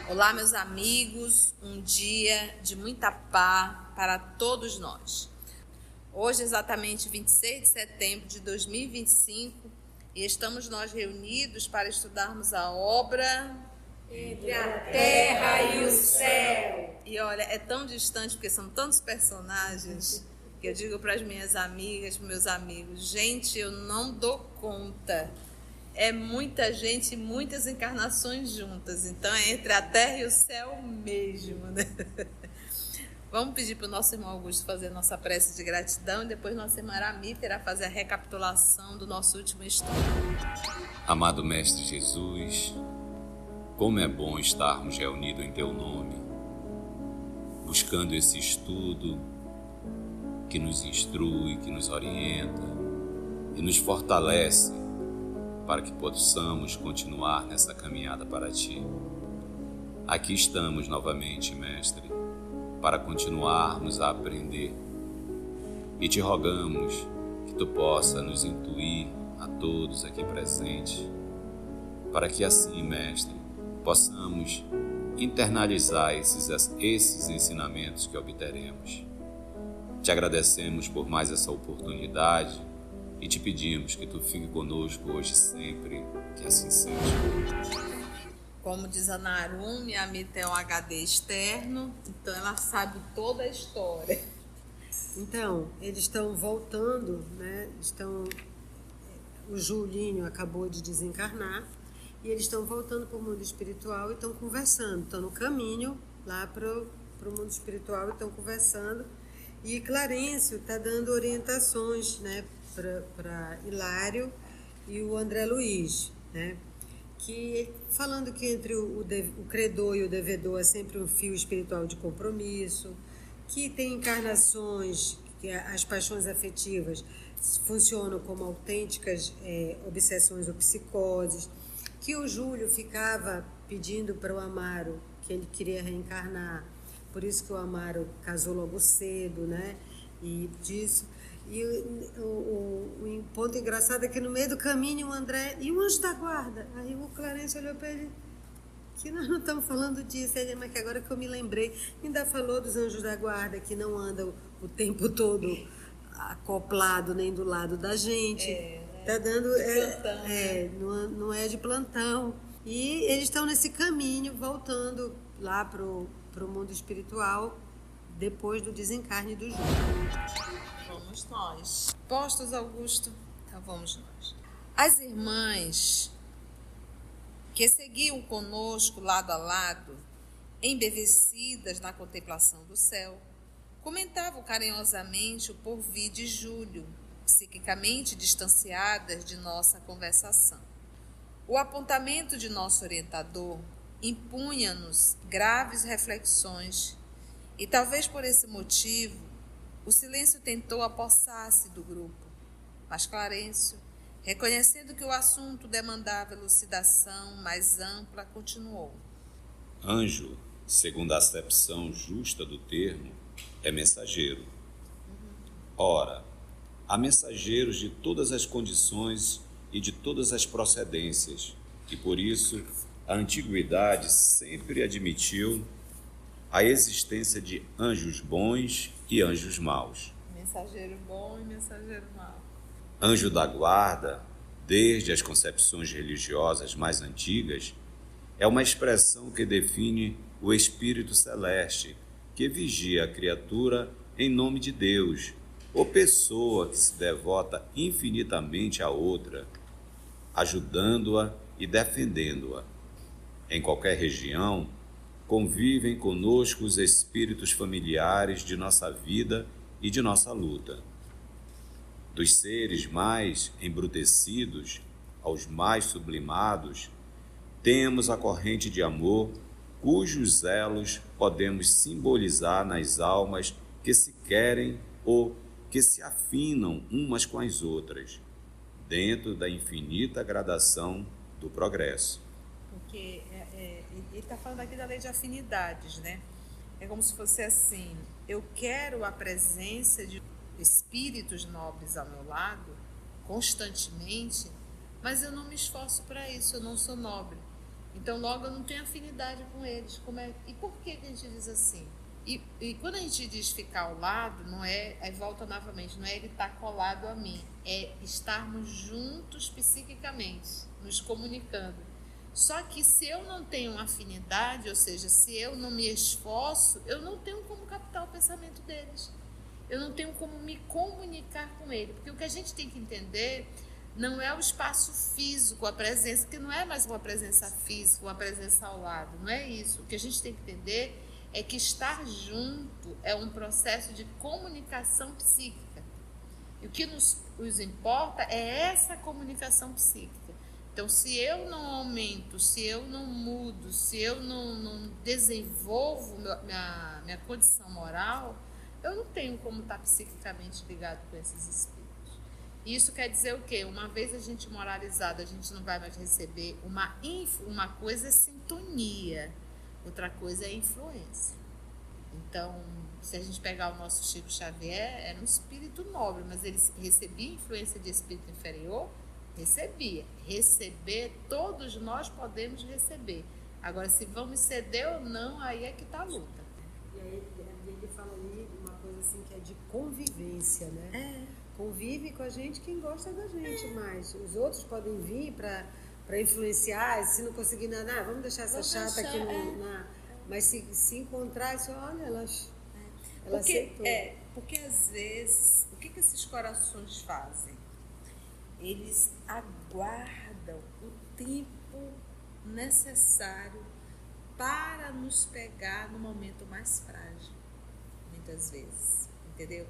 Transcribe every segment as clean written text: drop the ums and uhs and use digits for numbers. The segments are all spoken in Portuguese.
Olá, meus amigos, um dia de muita paz para todos nós. Hoje, exatamente 26 de setembro de 2025, e estamos nós reunidos para estudarmos a obra Entre a terra e o céu. E olha, é tão distante porque são tantos personagens que eu digo para as minhas amigas, para meus amigos, gente, eu não dou conta. É muita gente e muitas encarnações juntas. Então é entre a terra e o céu mesmo, né? Vamos pedir para o nosso irmão Augusto fazer a nossa prece de gratidão e depois nossa irmã Arami irá fazer a recapitulação do nosso último estudo. Amado Mestre Jesus, como é bom estarmos reunidos em Teu nome, buscando esse estudo que nos instrui, que nos orienta e nos fortalece para que possamos continuar nessa caminhada para Ti. Aqui estamos novamente, Mestre, para continuarmos a aprender. E Te rogamos que Tu possa nos intuir a todos aqui presentes, para que assim, Mestre, possamos internalizar esses ensinamentos que obteremos. Te agradecemos por mais essa oportunidade e te pedimos que Tu fique conosco hoje e sempre, que assim seja. Como diz a Narum, minha amiga tem um HD externo, então ela sabe toda a história. Então, eles estão voltando, né? O Julinho acabou de desencarnar e eles estão voltando para o mundo espiritual e estão conversando. Estão no caminho lá para o mundo espiritual e estão conversando. E Clarencio está dando orientações, né, para Hilário e o André Luiz, né? Que falando que entre o credor e o devedor é sempre um fio espiritual de compromisso, que tem encarnações, que as paixões afetivas funcionam como autênticas obsessões ou psicoses, que o Júlio ficava pedindo para o Amaro que ele queria reencarnar, por isso que o Amaro casou logo cedo, né? E disso. E o ponto engraçado é que no meio do caminho o André e o anjo da guarda. Aí o Clarencio olhou para ele, que nós não estamos falando disso, ele, mas que agora que eu me lembrei, ainda falou dos anjos da guarda que não andam o tempo todo acoplado nem do lado da gente. Tá dando não é de plantão. E eles estão nesse caminho voltando lá pro mundo espiritual depois do desencarne do Júlio. Vamos nós. Postos, Augusto? Então vamos nós. As irmãs que seguiam conosco lado a lado, embevecidas na contemplação do céu, comentavam carinhosamente o porvir de Júlio, psiquicamente distanciadas de nossa conversação. O apontamento de nosso orientador impunha-nos graves reflexões e talvez por esse motivo o silêncio tentou apossar-se do grupo, mas Clarencio, reconhecendo que o assunto demandava elucidação mais ampla, continuou. Anjo, segundo a acepção justa do termo, é mensageiro. Ora, há mensageiros de todas as condições e de todas as procedências, e por isso a antiguidade sempre admitiu a existência de anjos bons e anjos maus. Mensageiro bom e mensageiro mau. Anjo da guarda, desde as concepções religiosas mais antigas, é uma expressão que define o espírito celeste que vigia a criatura em nome de Deus, ou pessoa que se devota infinitamente a outra, ajudando-a e defendendo-a. Em qualquer região, convivem conosco os espíritos familiares de nossa vida e de nossa luta. Dos seres mais embrutecidos aos mais sublimados, temos a corrente de amor, cujos elos podemos simbolizar nas almas que se querem ou que se afinam umas com as outras, dentro da infinita gradação do progresso. Porque ele está falando aqui da lei de afinidades, né? É como se fosse assim: eu quero a presença de espíritos nobres ao meu lado constantemente, mas eu não me esforço para isso, eu não sou nobre. Então, logo, eu não tenho afinidade com eles. E por que a gente diz assim? E quando a gente diz ficar ao lado, não é, aí volta novamente, não é ele estar colado a mim, é estarmos juntos psiquicamente, nos comunicando. Só que se eu não tenho uma afinidade, ou seja, se eu não me esforço, eu não tenho como captar o pensamento deles. Eu não tenho como me comunicar com ele. Porque o que a gente tem que entender não é o espaço físico, a presença, que não é mais uma presença física, uma presença ao lado, não é isso. O que a gente tem que entender é que estar junto é um processo de comunicação psíquica. E o que nos importa é essa comunicação psíquica. Então, se eu não aumento, se eu não mudo, se eu não desenvolvo minha condição moral, eu não tenho como estar psiquicamente ligado com esses espíritos. Isso quer dizer o quê? Uma vez a gente moralizado, a gente não vai mais receber uma coisa é sintonia, outra coisa é influência. Então, se a gente pegar o nosso Chico Xavier, era um espírito nobre, mas ele recebia influência de espírito inferior? Recebia. Receber, todos nós podemos receber. Agora, se vamos ceder ou não, aí é que está a luta. E aí ele fala ali uma coisa assim que é de convivência, né? É. Convive com a gente quem gosta da gente mais. Os outros podem vir para influenciar, se não conseguir nada, vamos deixar essa chata aqui mas se encontrar, isso, olha, ela aceitou. Porque às vezes, o que esses corações fazem? Eles aguardam o tempo necessário para nos pegar no momento mais frágil, muitas vezes, entendeu?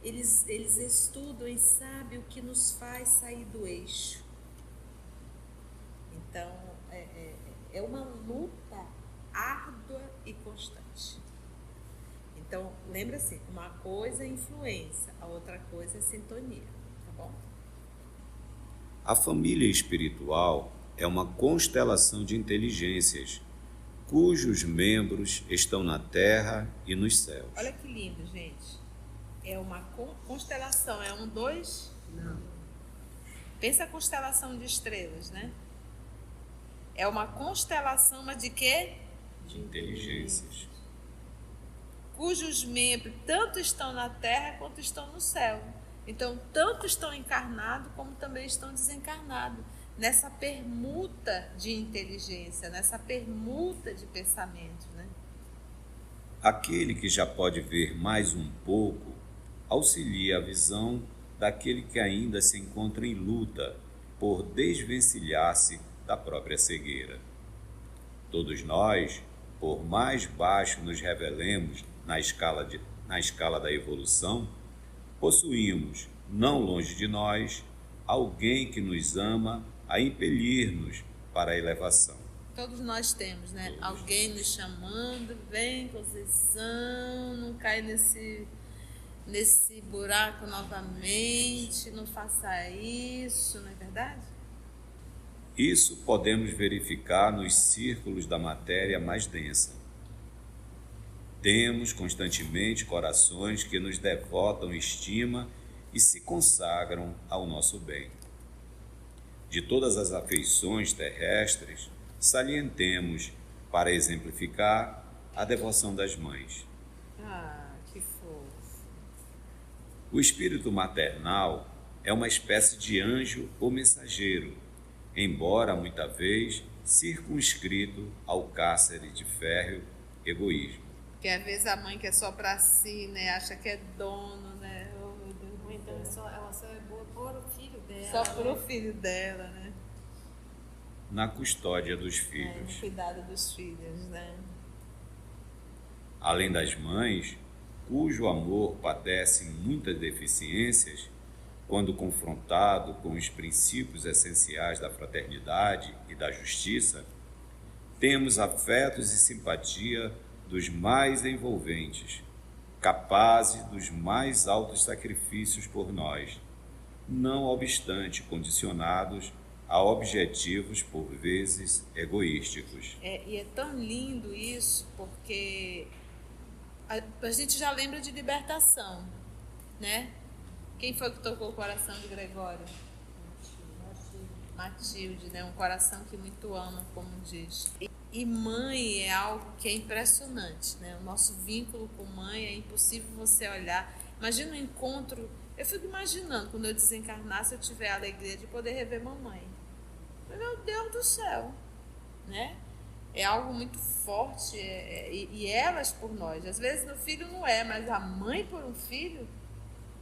Eles estudam e sabem o que nos faz sair do eixo. Então, é uma luta árdua e constante. Então, lembra-se, uma coisa é influência, a outra coisa é sintonia, tá bom? A família espiritual é uma constelação de inteligências, cujos membros estão na terra e nos céus. Olha que lindo, gente. É uma constelação, é 1, 2? Não. Pensa a constelação de estrelas, né? É uma constelação, mas de quê? De inteligências. Cujos membros tanto estão na terra quanto estão no céu. Então, tanto estão encarnados como também estão desencarnados. Nessa permuta de inteligência, nessa permuta de pensamento, né? Aquele que já pode ver mais um pouco auxilia a visão daquele que ainda se encontra em luta por desvencilhar-se da própria cegueira. Todos nós, por mais baixo nos revelemos na escala da evolução, possuímos, não longe de nós, alguém que nos ama a impelir-nos para a elevação. Todos nós temos, né? Alguém nos chamando, vem, Conceição, não cai nesse buraco novamente, não faça isso, não é verdade? Isso podemos verificar nos círculos da matéria mais densa. Temos constantemente corações que nos devotam estima e se consagram ao nosso bem. De todas as afeições terrestres, salientemos, para exemplificar, a devoção das mães. Ah, que fofo. O espírito maternal é uma espécie de anjo ou mensageiro, embora muita vez circunscrito ao cárcere de férreo egoísmo. Porque às vezes a mãe quer só para si, né? Acha que é dono, né? Oh, meu Deus. Ou então ela só é boa por o filho dela. Só pro filho dela, né? Na custódia dos filhos. No cuidado dos filhos, né? Além das mães, cujo amor padece muitas deficiências, quando confrontado com os princípios essenciais da fraternidade e da justiça, temos afetos e simpatia dos mais envolventes, capazes dos mais altos sacrifícios por nós, não obstante condicionados a objetivos por vezes egoísticos. E é tão lindo isso, porque a gente já lembra de libertação, né? Quem foi que tocou o coração de Gregório? Matilde, né? Um coração que muito ama, como diz. E mãe é algo que é impressionante, né? O nosso vínculo com mãe é impossível você olhar. Imagina um encontro. Eu fico imaginando, quando eu desencarnar, se eu tiver a alegria de poder rever mamãe. Meu Deus do céu, né? É algo muito forte, e elas por nós. Às vezes no filho não é, mas a mãe por um filho,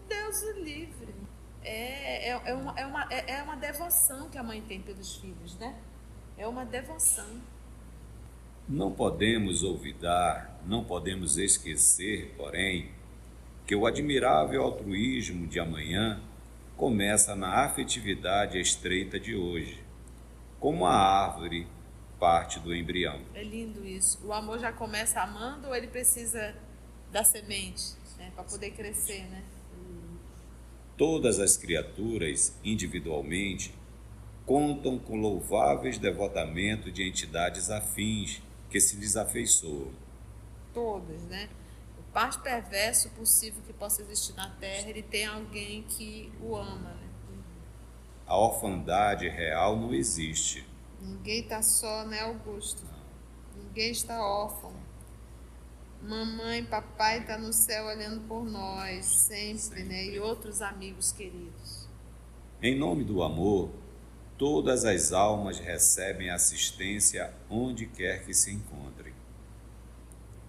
Deus o livre. É uma devoção que a mãe tem pelos filhos, né? É uma devoção. Não podemos olvidar, não podemos esquecer, porém, que o admirável altruísmo de amanhã começa na afetividade estreita de hoje, como a árvore parte do embrião. É lindo isso. O amor já começa amando ou ele precisa da semente, né, para poder crescer, né? Todas as criaturas, individualmente, contam com louváveis devotamentos de entidades afins que se lhes afeiçoam. Todos, né? O mais perverso possível que possa existir na Terra, ele tem alguém que o ama, né? A orfandade real não existe. Ninguém está só, né, Augusto? Ninguém está órfão. Mamãe, papai está no céu olhando por nós, sempre, né? E outros amigos queridos. Em nome do amor, todas as almas recebem assistência onde quer que se encontrem.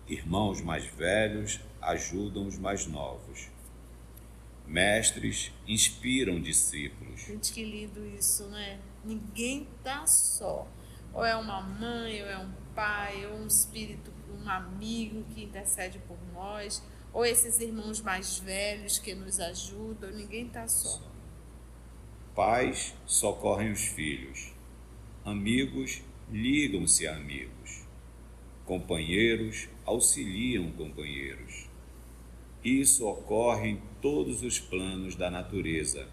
Irmãos mais velhos ajudam os mais novos. Mestres inspiram discípulos. Gente, que lindo isso, né? Ninguém está só. Ou é uma mãe, ou é um pai, ou um espírito, um amigo que intercede por nós, ou esses irmãos mais velhos que nos ajudam. Ninguém está só. Pais socorrem os filhos. Amigos ligam-se a amigos. Companheiros auxiliam companheiros. Isso ocorre em todos os planos da natureza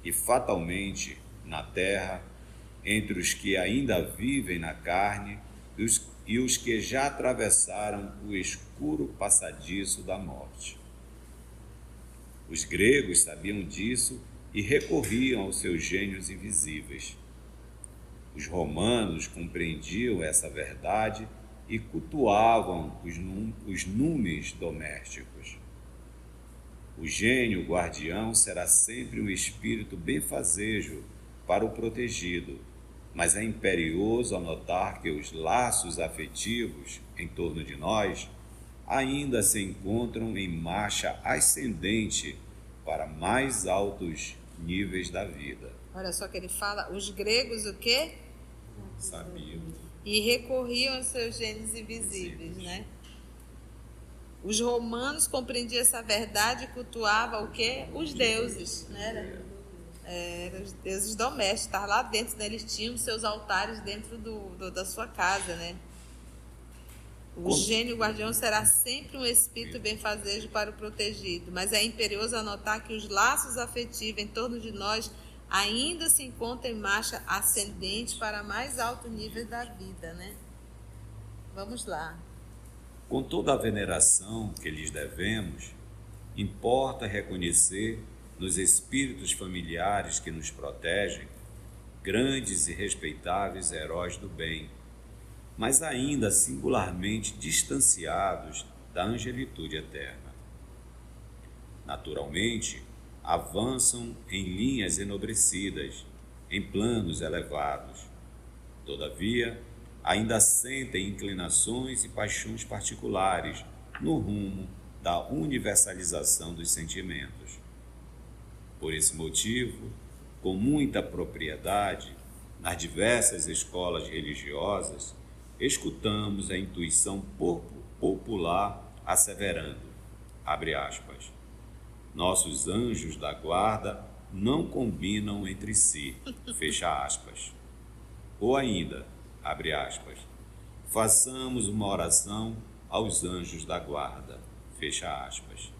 e, fatalmente, na terra, entre os que ainda vivem na carne e os que já atravessaram o escuro passadiço da morte. Os gregos sabiam disso e recorriam aos seus gênios invisíveis. Os romanos compreendiam essa verdade e cultuavam os numes domésticos. O gênio guardião será sempre um espírito benfazejo para o protegido, mas é imperioso anotar que os laços afetivos em torno de nós ainda se encontram em marcha ascendente para mais altos níveis da vida. Olha só que ele fala, os gregos o quê? Sabiam. E recorriam aos seus gênios invisíveis, né? Os romanos compreendiam essa verdade e cultuavam o quê? Os deuses, né? Os deuses domésticos, estavam lá dentro, né? Eles tinham seus altares dentro da sua casa, né? O gênio guardião será sempre um espírito benfazejo para o protegido, mas é imperioso anotar que os laços afetivos em torno de nós ainda se encontram em marcha ascendente para mais alto nível da vida, né? Vamos lá. Com toda a veneração que lhes devemos, importa reconhecer nos espíritos familiares que nos protegem grandes e respeitáveis heróis do bem, mas ainda singularmente distanciados da angelitude eterna. Naturalmente, avançam em linhas enobrecidas, em planos elevados. Todavia, ainda sentem inclinações e paixões particulares no rumo da universalização dos sentimentos. Por esse motivo, com muita propriedade, nas diversas escolas religiosas, escutamos a intuição popular asseverando, abre aspas, nossos anjos da guarda não combinam entre si, fecha aspas. Ou ainda, abre aspas, façamos uma oração aos anjos da guarda, fecha aspas.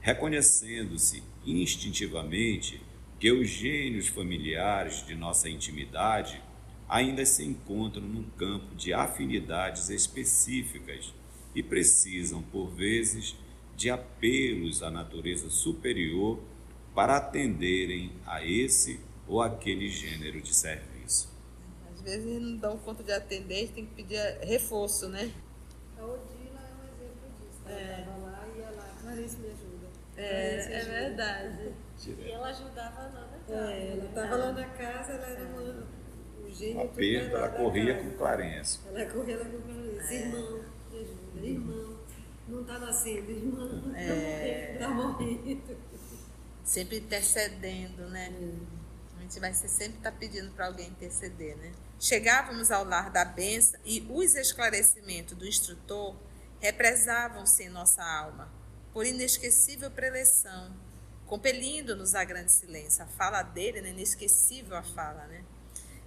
Reconhecendo-se instintivamente que os gênios familiares de nossa intimidade ainda se encontram num campo de afinidades específicas e precisam, por vezes, de apelos à natureza superior para atenderem a esse ou aquele gênero de serviço. Às vezes eles não dão conta de atender, a gente tem que pedir reforço, né? A Odila é um exemplo disso. Ela estava lá e ia lá, Clarice me ajuda. É verdade. E ela ajudava lá na casa. Ela estava lá na casa, ela era o gênio Apelo, ela corria com Clarence. Ela corria lá com Clarice. Irmão, me ajuda. Irmão, não está nascendo, irmão. Está morrendo. Sempre intercedendo, né? A gente vai sempre estar pedindo para alguém interceder, né? Chegávamos ao lar da bênção e os esclarecimentos do instrutor represavam-se em nossa alma, por inesquecível preleção, compelindo-nos a grande silêncio. A fala dele, né? Inesquecível a fala, né?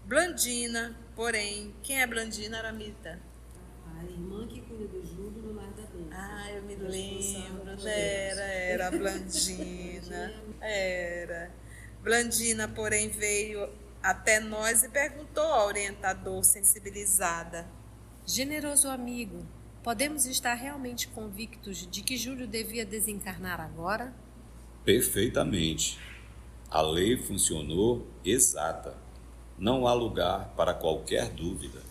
Blandina, porém, quem é Blandina, Aramita? A irmã que cuida do Júlio no lar da bênção. Eu me lembro, era a Blandina, era. Blandina, porém, veio até nós e perguntou ao orientador sensibilizada: Generoso amigo, podemos estar realmente convictos de que Júlio devia desencarnar agora? Perfeitamente. A lei funcionou exata. Não há lugar para qualquer dúvida.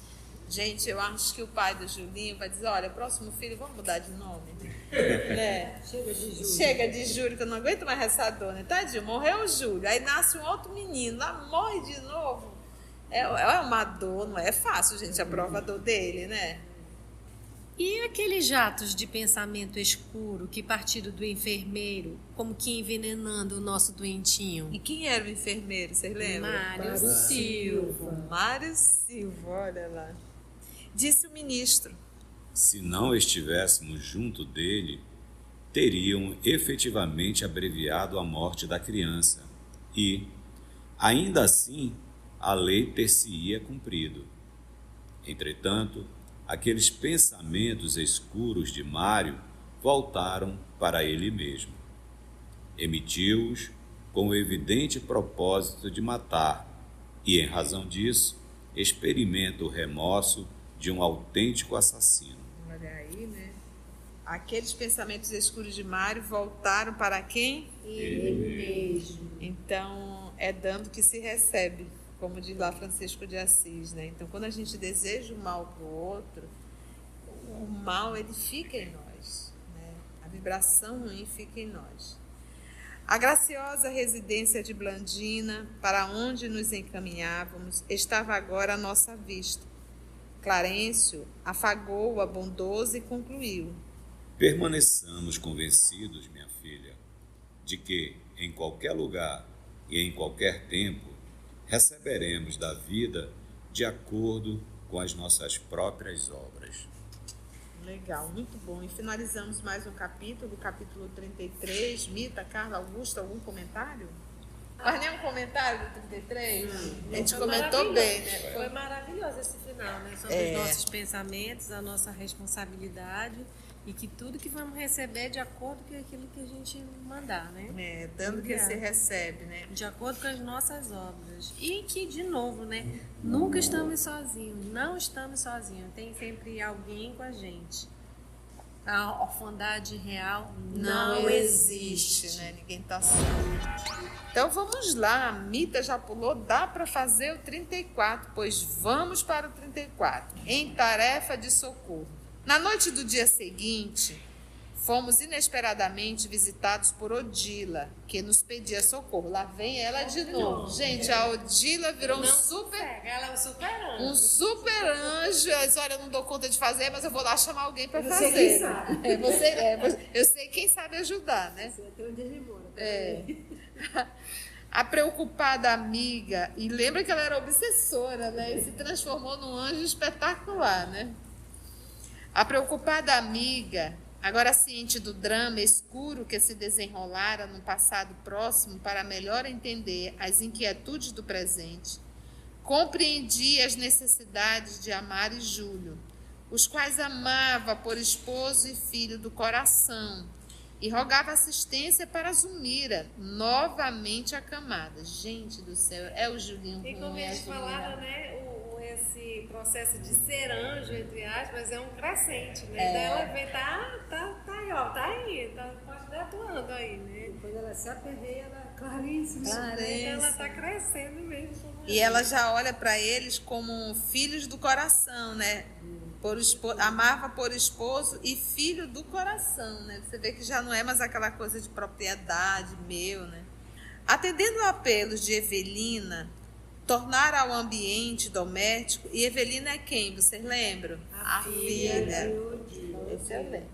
Gente, eu acho que o pai do Julinho vai dizer: olha, próximo filho, vamos mudar de nome? Né? Chega de Júlio, que eu não aguento mais essa dor, né? Tadinho, morreu o Júlio, aí nasce um outro menino, lá morre de novo. É uma dor, não é fácil, gente, a prova a dor dele, né? E aqueles jatos de pensamento escuro que partiram do enfermeiro, como que envenenando o nosso doentinho? E quem era o enfermeiro, vocês lembram? Mário Silva. Mário Silva, olha lá. Disse o ministro: Se não estivéssemos junto dele, teriam efetivamente abreviado a morte da criança e, ainda assim, a lei ter-se-ia cumprido. Entretanto, aqueles pensamentos escuros de Mário voltaram para ele mesmo. Emitiu-os com o evidente propósito de matar e, em razão disso, experimenta o remorso de um autêntico assassino. Olha aí, né? Aqueles pensamentos escuros de Mário voltaram para quem? Ele mesmo. Então, é dando que se recebe, como diz lá Francisco de Assis, né? Então, quando a gente deseja o mal para o outro, o mal, ele fica em nós, né? A vibração ruim fica em nós. A graciosa residência de Blandina, para onde nos encaminhávamos, estava agora à nossa vista. Clarencio afagou-a bondoso e concluiu: Permaneçamos convencidos, minha filha, de que, em qualquer lugar e em qualquer tempo, receberemos da vida de acordo com as nossas próprias obras. Legal, muito bom. E finalizamos mais um capítulo 33. Mita, Carla, Augusto, algum comentário? Mas nenhum comentário do 33? A gente comentou bem, né? Foi maravilhoso esse final, né? Sobre os nossos pensamentos, a nossa responsabilidade e que tudo que vamos receber é de acordo com aquilo que a gente mandar, né? Dando que se recebe, né? De acordo com as nossas obras. E que, de novo, né? Nunca estamos sozinhos, não estamos sozinhos. Tem sempre alguém com a gente. A orfandade real não existe, né? Ninguém está só. Então vamos lá, a Mita já pulou, dá para fazer o 34, pois vamos para o 34, em tarefa de socorro. Na noite do dia seguinte, fomos inesperadamente visitados por Odila, que nos pedia socorro. Lá vem ela de novo. Gente, a Odila virou ela é um super anjo. um super anjo. Olha, eu não dou conta de fazer, mas eu vou lá chamar alguém para fazer. Eu sei quem sabe. Eu sei quem sabe ajudar, né? Sei até onde ele mora. A preocupada amiga, e lembra que ela era obsessora, né? E se transformou num anjo espetacular, né? A preocupada amiga, agora ciente do drama escuro que se desenrolara no passado próximo para melhor entender as inquietudes do presente, compreendia as necessidades de Amaro e Júlio, os quais amava por esposo e filho do coração, e rogava assistência para Zumira, novamente acamada. Gente do céu, é o Julinho E ruim, como é a eles Zulmira. falaram, né? nesse processo de ser anjo, entre aspas, é um crescente, né? Então ela vem, tá aí, ó, tá aí, pode atuando aí, né? Quando ela se aperreia, ela é claríssima. Claríssima. Ela tá crescendo mesmo. E ela já olha para eles como filhos do coração, né? Amava por esposo e filho do coração, né? Você vê que já não é mais aquela coisa de propriedade, meu, né? Atendendo a apelos de Evelina, tornar ao ambiente doméstico, e Evelina é quem? Vocês lembram? A filha. Esse eu lembro.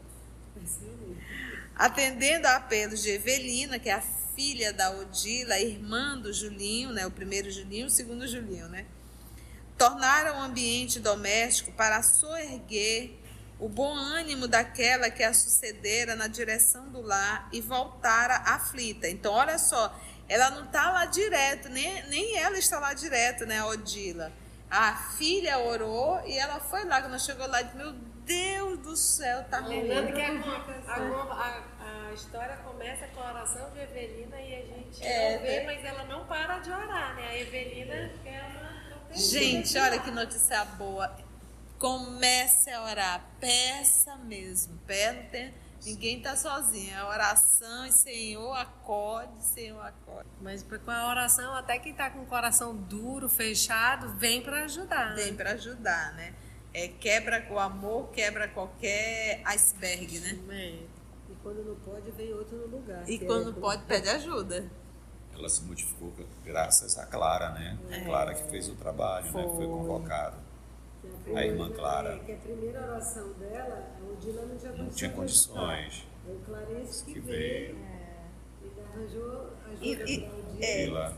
Atendendo a apelos de Evelina, que é a filha da Odila, irmã do Julinho, né? O primeiro Julinho, o segundo Julinho, né? Tornaram o ambiente doméstico para soerguer o bom ânimo daquela que a sucedera na direção do lar e voltara aflita. Então, olha só, ela não está lá direto, nem ela está lá direto, né, a Odila. A filha orou e ela foi lá, quando chegou lá, disse, meu Deus do céu, tá lembrando que a história começa com a oração de Evelina e a gente não vê, mas ela não para de orar, né? A Evelina quer uma... Gente, olha que notícia boa. Comece a orar, peça mesmo. Ninguém está sozinho. A oração e Senhor acorde, Senhor acorde. Mas com a oração, até quem está com o coração duro, fechado, vem para ajudar. Vem para ajudar, né? Quebra o amor, quebra qualquer iceberg, né? E quando não pode, vem outro no lugar. E quando não pode, pede ajuda. Ela se modificou graças a Clara, né? Clara que fez o trabalho, né? Foi convocada. A irmã Clara. Que a primeira oração dela, a Odila não tinha condições. É o Clarice que veio. E arranjou ajuda para a Odila.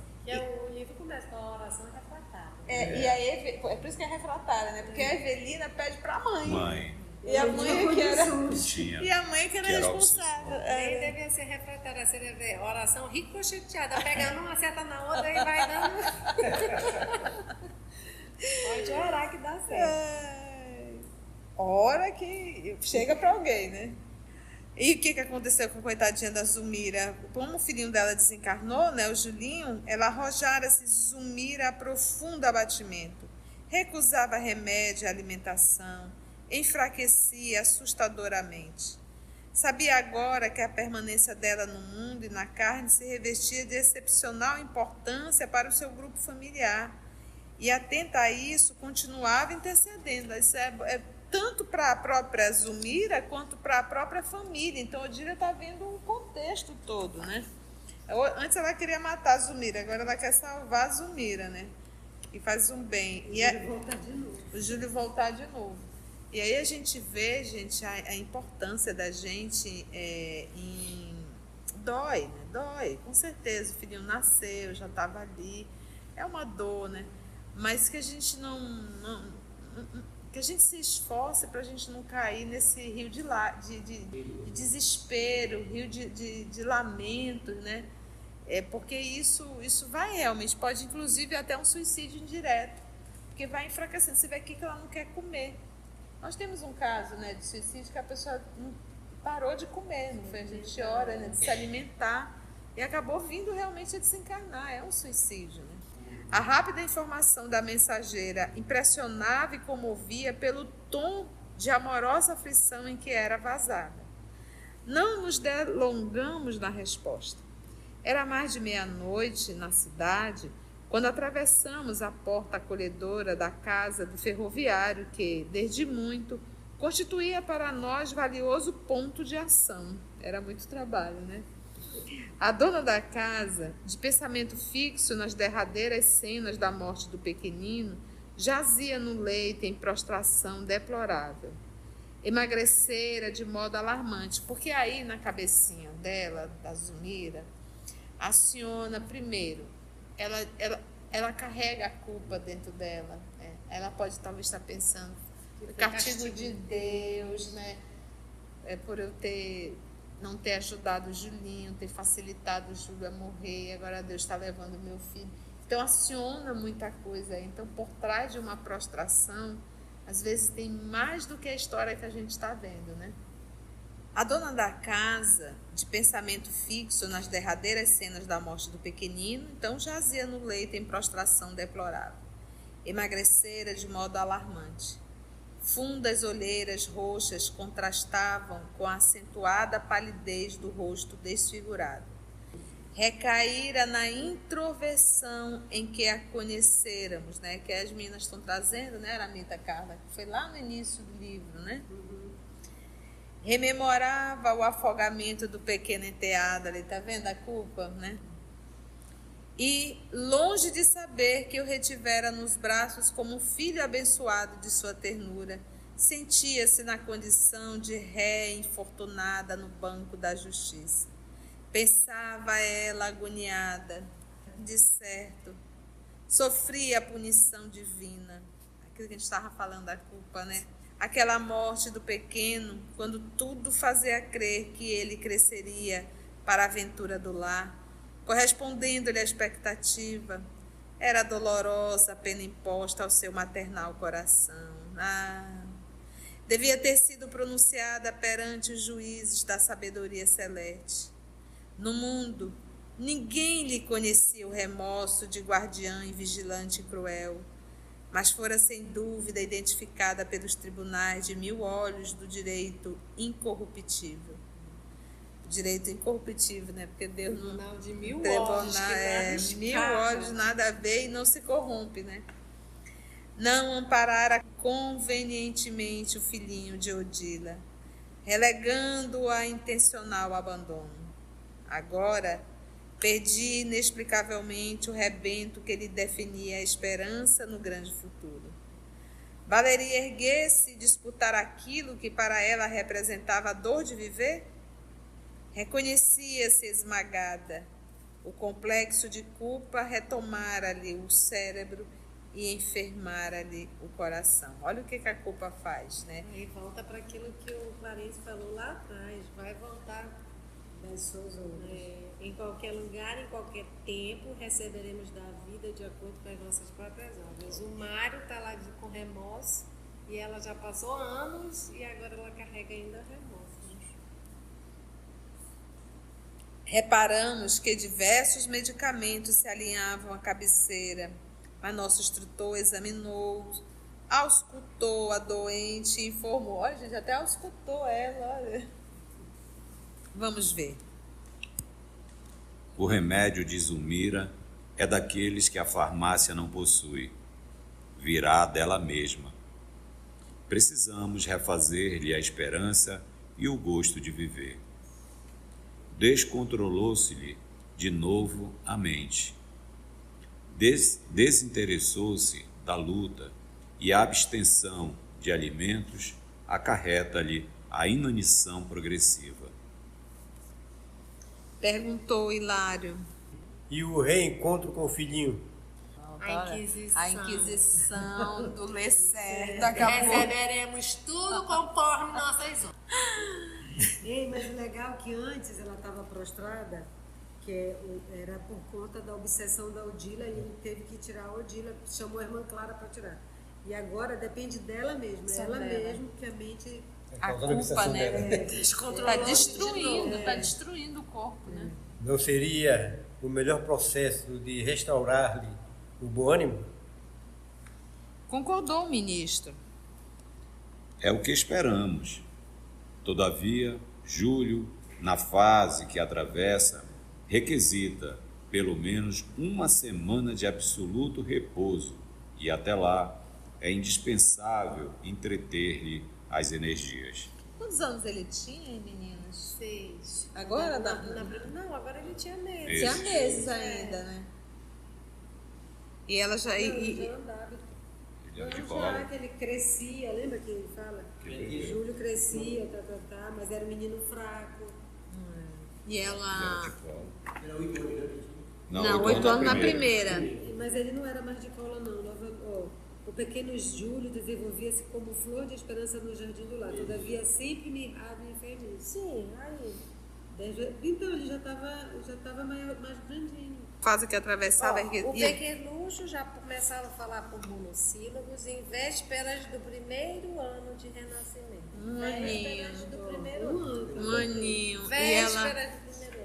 O livro começa com a oração refratária. É por isso que é refratária, né? Porque a Evelina pede para a mãe. E a mãe que era responsável. Nem devia ser refratária, você deve oração ricocheteada, pegando uma seta na outra e vai dando. Pode orar que dá certo. Ora que chega para alguém, né? E o que aconteceu com a coitadinha da Zumira? Como o filhinho dela desencarnou, né, o Julinho, ela arrojara-se Zumira a profundo abatimento. Recusava remédio e alimentação. Enfraquecia assustadoramente. Sabia agora que a permanência dela no mundo e na carne se revestia de excepcional importância para o seu grupo familiar. E, atenta a isso, continuava intercedendo. Isso é tanto para a própria Zumira quanto para a própria família. Então, a Odila está vendo um contexto todo, né? Antes ela queria matar a Zumira, agora ela quer salvar a Zumira, né? E faz um bem. O Júlio voltar de novo. E aí a gente vê, gente, a importância da gente dói, né? Dói, com certeza. O filhinho nasceu, já estava ali. É uma dor, né? Mas que a gente que a gente se esforce para a gente não cair nesse rio de desespero, rio de lamento, né? Porque isso vai realmente, pode inclusive até um suicídio indireto, porque vai enfraquecendo. Você vê aqui que ela não quer comer. Nós temos um caso, né, de suicídio que a pessoa parou de comer, não foi? A gente ora, né, de se alimentar e acabou vindo realmente a desencarnar. É um suicídio, né? A rápida informação da mensageira impressionava e comovia pelo tom de amorosa aflição em que era vazada. Não nos delongamos na resposta. Era mais de meia-noite na cidade, quando atravessamos a porta acolhedora da casa do ferroviário que, desde muito, constituía para nós valioso ponto de ação. Era muito trabalho, né? A dona da casa, de pensamento fixo nas derradeiras cenas da morte do pequenino, jazia no leito em prostração deplorável. Emagrecera de modo alarmante, porque aí na cabecinha dela, da Zumira, aciona primeiro, ela carrega a culpa dentro dela, né? Ela pode talvez estar pensando, o castigo de Deus, né? Por eu não ter ajudado o Julinho, ter facilitado o Júlio a morrer, agora Deus está levando o meu filho. Então aciona muita coisa aí. Então, por trás de uma prostração, às vezes tem mais do que a história que a gente está vendo, né? A dona da casa, de pensamento fixo nas derradeiras cenas da morte do pequenino, então jazia no leito em prostração deplorável. emagrecera de modo alarmante. Fundas olheiras roxas contrastavam com a acentuada palidez do rosto desfigurado. Recaíra na introversão em que a conhecêramos, né? Que as meninas estão trazendo, né, Aramita, Carla? Que foi lá no início do livro, né? Rememorava o afogamento do pequeno enteado ali, tá vendo a culpa, né? E, longe de saber que o retivera nos braços como um filho abençoado de sua ternura, sentia-se na condição de ré infortunada no banco da justiça. Pensava ela agoniada, de certo, sofria a punição divina. Aquilo que a gente estava falando da culpa, né? Aquela morte do pequeno, quando tudo fazia crer que ele cresceria para a aventura do lar, correspondendo-lhe à expectativa, era dolorosa a pena imposta ao seu maternal coração. Devia ter sido pronunciada perante os juízes da sabedoria celeste. No mundo, ninguém lhe conhecia o remorso de guardiã e vigilante e cruel, mas fora sem dúvida identificada pelos tribunais de 1000 olhos do direito incorruptível. Direito incorruptível, né? Porque Deus não... Tribunal de 1000 olhos, que nada 1000 olhos, nada a ver e não se corrompe, né? Não amparara convenientemente o filhinho de Odila, relegando-o a intencional abandono. Agora, perdi inexplicavelmente o rebento que lhe definia a esperança no grande futuro. Valeria erguer-se e disputar aquilo que para ela representava a dor de viver? Reconhecia-se esmagada. O complexo de culpa retomara-lhe o cérebro e enfermara-lhe o coração. Olha o que a culpa faz, né? Aí volta para aquilo que o Clarice falou lá atrás. Vai voltar. Em qualquer lugar, em qualquer tempo, receberemos da vida de acordo com as nossas próprias obras. O Mário está lá com remorso e ela já passou anos e agora ela carrega ainda remorso. Reparamos que diversos medicamentos se alinhavam à cabeceira, mas nosso instrutor examinou, auscultou a doente e informou. Olha, gente, até auscultou ela, olha. Vamos ver. O remédio de Zulmira é daqueles que a farmácia não possui. Virá dela mesma. Precisamos refazer-lhe a esperança e o gosto de viver. Descontrolou-se-lhe de novo a mente. Desinteressou-se da luta e a abstenção de alimentos acarreta-lhe a inanição progressiva. Perguntou Hilário. E o reencontro com o filhinho? A Inquisição do Lê Certo acabou. Receberemos tudo conforme nossas obras. Ei, mas o legal é que antes ela estava prostrada, que era por conta da obsessão da Odila, e ele teve que tirar a Odila, chamou a irmã Clara para tirar. E agora depende dela mesma, ela mesma, que a mente... A culpa, né? Descontrolou. Está destruindo o corpo, né? Não seria o melhor processo de restaurar-lhe o bom ânimo? Concordou o ministro. É o que esperamos. Todavia, Júlio, na fase que atravessa, requisita pelo menos 1 semana de absoluto repouso e até lá é indispensável entreter-lhe as energias. Quantos anos ele tinha, meninas? 6. Agora? Não, agora ele tinha meses. Tinha meses ainda, né? E ela já... Ele era de cola. que ele crescia, lembra que ele fala? Que Júlio crescia, mas era um menino fraco. E ela... Era 8 anos. Não, 8 anos na primeira. Mas ele não era mais de cola, não. O pequeno Júlio desenvolvia-se como flor de esperança no jardim do lar, todavia sempre mirrado e enfermiço. Sim, aí. Então, ele já estava mais grandinho. Fase que atravessava... O pequenucho já começava a falar por monossílabos em vésperas do primeiro ano de renascimento. Vésperas do primeiro ano. Um aninho. Vésperas do primeiro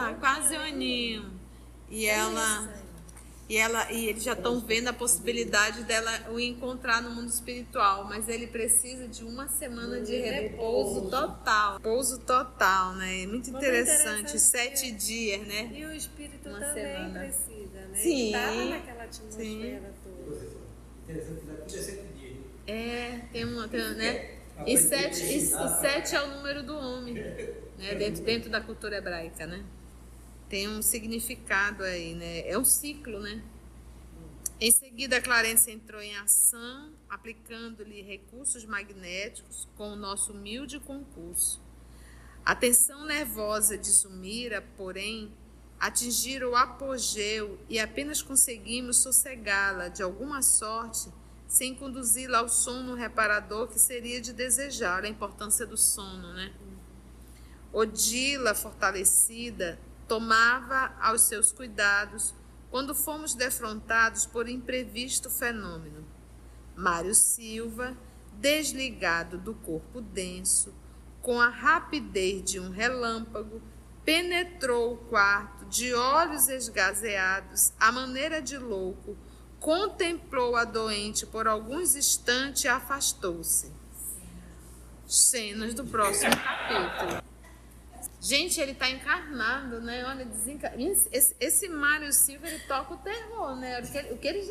ano. Quase um aninho. E ela... E eles já estão vendo a possibilidade dela o encontrar no mundo espiritual, mas ele precisa de uma semana de repouso total. Repouso total, né? Muito interessante. 7 dias, né? E o espírito Uma também semana. precisa, né? Sim. Ele estava naquela atmosfera toda. Interessante, tudo é 7 dias. Tem né? E 7 é o número do homem, né? Dentro da cultura hebraica, né? Tem um significado aí, né? É um ciclo, né? Em seguida, a Clarence entrou em ação, aplicando-lhe recursos magnéticos com o nosso humilde concurso. A tensão nervosa de Zumira, porém, atingira o apogeu e apenas conseguimos sossegá-la de alguma sorte sem conduzi-la ao sono reparador que seria de desejar, a importância do sono, né? Odila, fortalecida, tomava aos seus cuidados quando fomos defrontados por imprevisto fenômeno. Mário Silva, desligado do corpo denso, com a rapidez de um relâmpago, penetrou o quarto de olhos esgazeados, à maneira de louco, contemplou a doente por alguns instantes e afastou-se. Cenas do próximo capítulo. Gente, ele está encarnado, né? Olha, esse Mário Silva, ele toca o terror, né? O que ele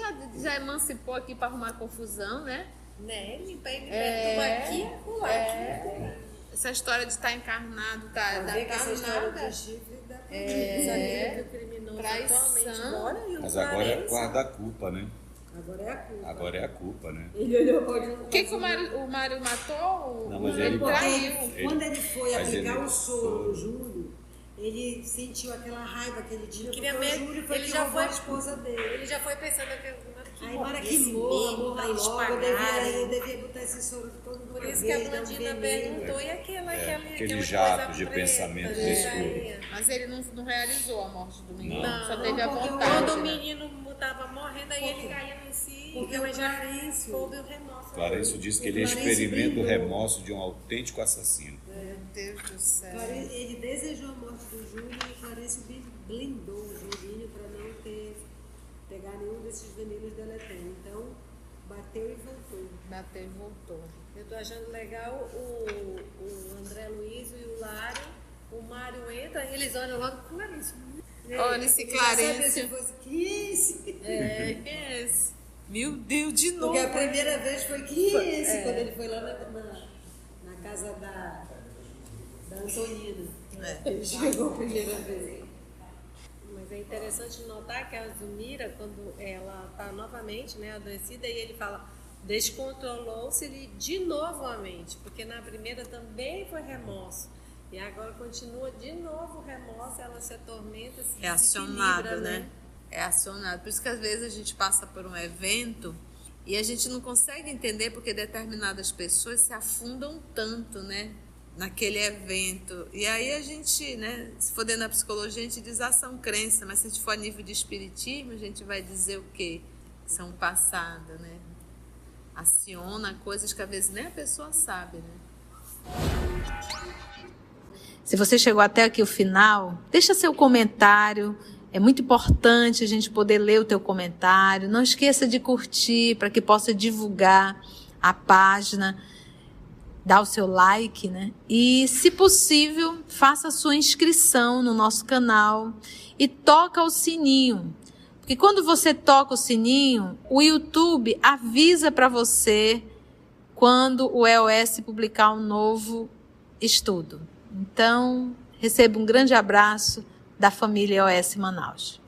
já emancipou aqui para arrumar confusão, né? Né? Ele perturba aqui e acolá. Essa história de estar encarnado, essa história nada. de chifre dá pra Sabia que o criminoso atualmente Traição. mora e o Mas agora é Clarence- guarda-culpa, né? Agora é a culpa. Agora é a culpa, né? Ele olhou para O que o Mário matou? Não, mas ele ele- traiu. Quando ele foi Mas aplicar ele- o soro no Júlio, ele sentiu aquela raiva que ele tinha, Queria porque o mesmo- Júlio foi ele que já roubou foi- a esposa dele. Ele já foi pensando que Aí, na hora que esse morra mesmo vai logo, espalhar. eu devia botar esse soro todo mundo. Por isso que a Blandina perguntou, e aquela aquele coisa jato de preta, pensamento que escuro. saía? Mas ele não realizou a morte do menino. Não. Só teve a Não, porque vontade. Quando o né? menino estava morrendo, aí ele caía em si, Porque ela o já Clarencio- soube o remorso. Clarencio diz que ele O Clarencio experimenta o brindou. remorso de um autêntico assassino. Meu Deus do céu. Ele desejou a morte do Júlio e Clarence blindou o Julinho para não pegar nenhum desses venenos deletérios. Então, bateu e voltou. Bateu e voltou. Eu tô achando legal o André Luiz e o Lário. O Mário entra e eles olham logo pro Clarencio. Olha esse Já sabia se Clarence. fosse que esse. Esse. Meu Deus, de novo. Porque a primeira vez foi que esse, quando ele foi lá na casa da Antonina. Ele chegou a primeira vez. Mas é interessante notar que a Zumira, quando ela está novamente, né, adoecida, e ele fala, descontrolou-se de novo a mente, porque na primeira também foi remorso. E agora continua de novo o remorso, ela se atormenta, se É acionado, desequilibra, né? É acionado. Por isso que às vezes a gente passa por um evento e a gente não consegue entender porque determinadas pessoas se afundam tanto, né? Naquele evento. E aí a gente, né? Se for dentro da psicologia, a gente diz ação crença, mas se a gente for a nível de espiritismo, a gente vai dizer o quê? São passado, né? Aciona coisas que às vezes nem a pessoa sabe, né? Se você chegou até aqui o final, deixa seu comentário. É muito importante a gente poder ler o teu comentário. Não esqueça de curtir para que possa divulgar a página. Dá o seu like, né? E, se possível, faça a sua inscrição no nosso canal e toca o sininho. Porque quando você toca o sininho, o YouTube avisa para você quando o EOS publicar um novo estudo. Então, receba um grande abraço da família EOS Manaus.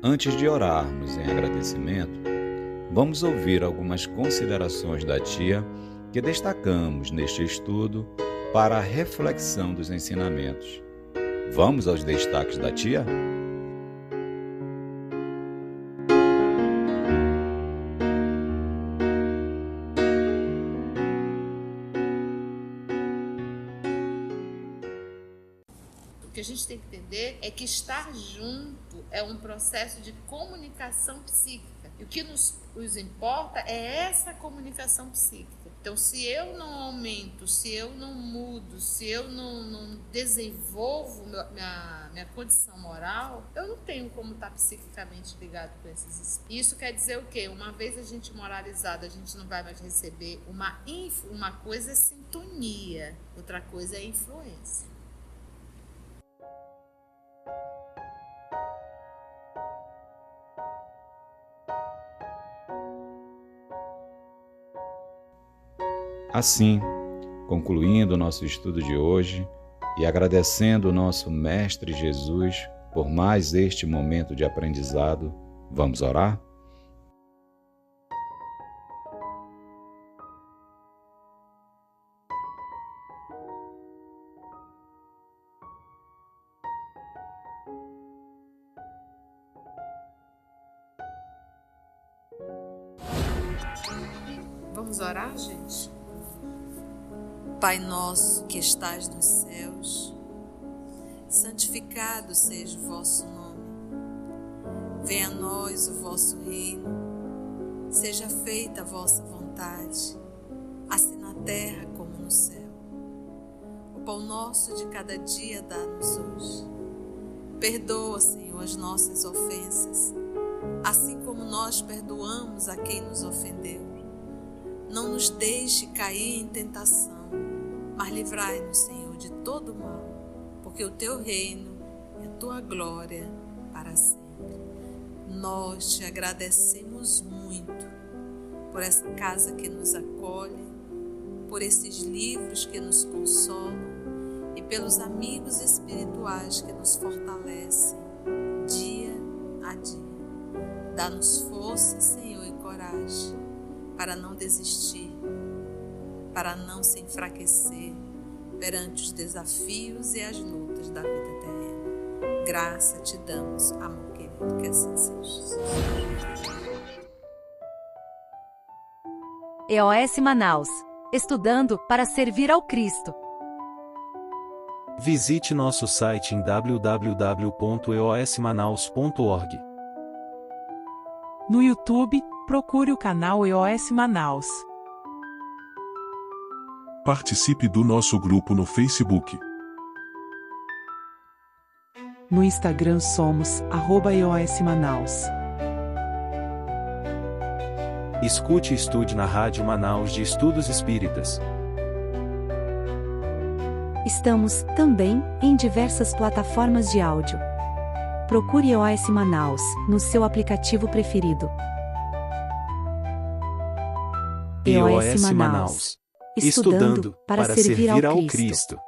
Antes de orarmos em agradecimento, vamos ouvir algumas considerações da tia que destacamos neste estudo para a reflexão dos ensinamentos. Vamos aos destaques da tia? Porque gente tem que entender é que estar junto é um processo de comunicação psíquica. E o que nos importa é essa comunicação psíquica. Então, se eu não aumento, se eu não mudo, se eu não desenvolvo minha condição moral, eu não tenho como estar psiquicamente ligado com esses espíritos. Isso quer dizer o quê? Uma vez a gente moralizado, a gente não vai mais receber uma coisa é sintonia, outra coisa é influência. Assim, concluindo o nosso estudo de hoje e agradecendo o nosso Mestre Jesus por mais este momento de aprendizado, vamos orar? Vamos orar, gente? Pai nosso que estás nos céus, santificado seja o vosso nome. Venha a nós o vosso reino, seja feita a vossa vontade, assim na terra como no céu. O pão nosso de cada dia dá-nos hoje. Perdoa, Senhor, as nossas ofensas, assim como nós perdoamos a quem nos ofendeu. Não nos deixe cair em tentação, mas livrai-nos, Senhor, de todo mal, porque o Teu reino e a Tua glória para sempre. Nós Te agradecemos muito por essa casa que nos acolhe, por esses livros que nos consolam e pelos amigos espirituais que nos fortalecem dia a dia. Dá-nos força, Senhor, e coragem para não desistir, para não se enfraquecer perante os desafios e as lutas da vida terrena. Graça te damos, amor querido, que assim seja. EOS Manaus. Estudando para servir ao Cristo. Visite nosso site em www.eosmanaus.org. No YouTube, procure o canal EOS Manaus. Participe do nosso grupo no Facebook. No Instagram somos @EOS Manaus. Escute e estude na Rádio Manaus de Estudos Espíritas. Estamos, também, em diversas plataformas de áudio. Procure EOS Manaus, no seu aplicativo preferido. EOS Manaus. Estudando para servir ao Cristo.